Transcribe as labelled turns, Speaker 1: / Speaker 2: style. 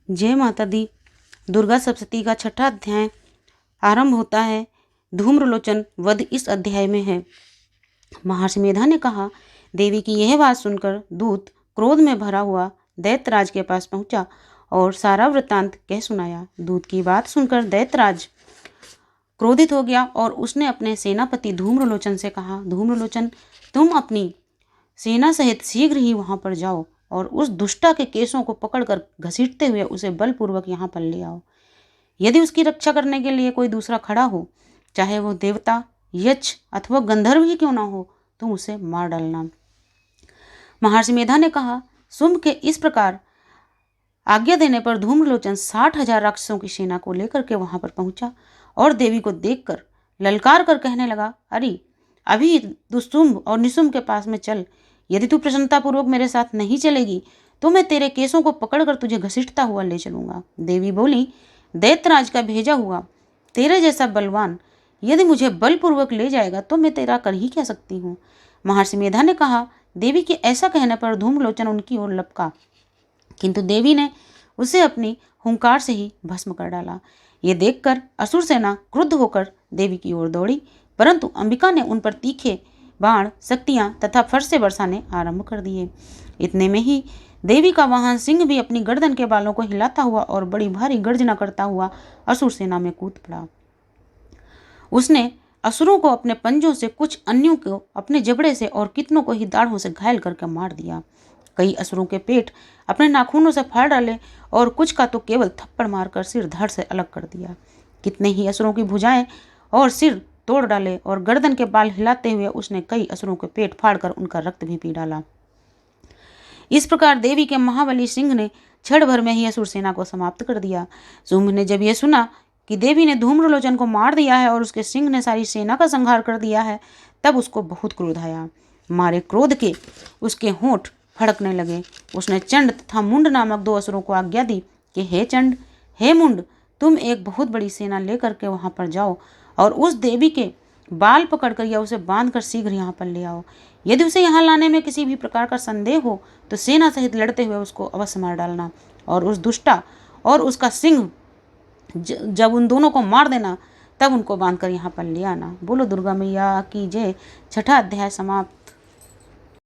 Speaker 1: जय माता दी। दुर्गा सप्तशती का छठा अध्याय आरंभ होता है। धूम्रलोचन वध इस अध्याय में है। महर्षि मेधा ने कहा, देवी की यह बात सुनकर दूत क्रोध में भरा हुआ दैत्यराज के पास पहुंचा और सारा वृत्तांत कह सुनाया। दूत की बात सुनकर दैत्यराज क्रोधित हो गया और उसने अपने सेनापति धूम्रलोचन से कहा, धूम्रलोचन, तुम अपनी सेना सहित शीघ्र ही वहां पर जाओ और उस दुष्टा के केसों को पकड़कर घसीटते हुए उसे बलपूर्वक यहाँ पर ले आओ। यदि उसकी रक्षा करने के लिए कोई दूसरा खड़ा हो, चाहे वो देवता, यक्ष अथवा गंधर्व ही क्यों ना हो, तुम उसे मार डालना। महर्षि मेधा ने कहा, शुंभ के इस प्रकार आज्ञा देने पर धूम्रलोचन 60,000 राक्षसों की सेना को लेकर के वहां पर पहुंचा और देवी को देखकर ललकार कर कहने लगा, अरे अभी दुशुंभ और निशुंभ के पास में चल। यदि तू प्रसन्नतापूर्वक मेरे साथ नहीं चलेगी तो मैं तेरे केसों को पकड़कर तुझे घसीटता हुआ ले चलूंगा। देवी बोली, दैत्यराज का भेजा हुआ तेरे जैसा बलवान यदि मुझे बलपूर्वक ले जाएगा तो मैं तेरा कर ही क्या सकती हूँ। महर्षि मेधा ने कहा, देवी के ऐसा कहने पर धूम्रलोचन उनकी ओर लपका, किंतु देवी ने उसे अपनी हुंकार से ही भस्म कर डाला। ये देखकर असुर सेना क्रुद्ध होकर देवी की ओर दौड़ी, परंतु अंबिका ने उन पर तीखे बाण, शक्तियां तथा फरसे बरसाने आरंभ कर दिए। इतने में ही देवी का वाहन सिंह भी अपनी गर्दन के बालों को हिलाता हुआ और बड़ी भारी गर्जना करता हुआ असुर सेना में कूद पड़ा। उसने असुरों को अपने पंजों से, कुछ अन्यों को अपने जबड़े से और कितनों को ही दाढ़ों से घायल करके मार दिया। कई असुरों के पेट अपने नाखूनों से फाड़ डाले और कुछ का तो केवल थप्पड़ मारकर सिर धड़ से अलग कर दिया। कितने ही असुरों की भुजाएं और सिर तोड़ डाले और गर्दन के बाल हिलाते हुए उसने कई असुरों के पेट फाड़कर उनका रक्त भी पी डाला। इस प्रकार देवी के महाबली सिंह ने क्षण भर में ही असुर सेना को समाप्त कर दिया। शुंभ ने जब यह सुना कि देवी ने धूम्रलोचन को मार दिया है और उसके सिंह ने सारी सेना का संहार कर दिया है, तब उसको बहुत क्रोध आया। मारे क्रोध के उसके होंठ फड़कने लगे। उसने चंड तथा मुंड नामक 2 असुरों को आज्ञा दी कि हे चंड, हे मुंड, तुम एक बहुत बड़ी सेना लेकर के वहां पर जाओ और उस देवी के बाल पकड़कर या उसे बांधकर शीघ्र यहाँ पर ले आओ। यदि उसे यहाँ लाने में किसी भी प्रकार का संदेह हो तो सेना सहित लड़ते हुए उसको अवश्य मार डालना और उस दुष्टा और उसका सिंह जब उन दोनों को मार देना तब उनको बांधकर यहाँ पर ले आना। बोलो दुर्गा मैया की जय। छठा अध्याय समाप्त।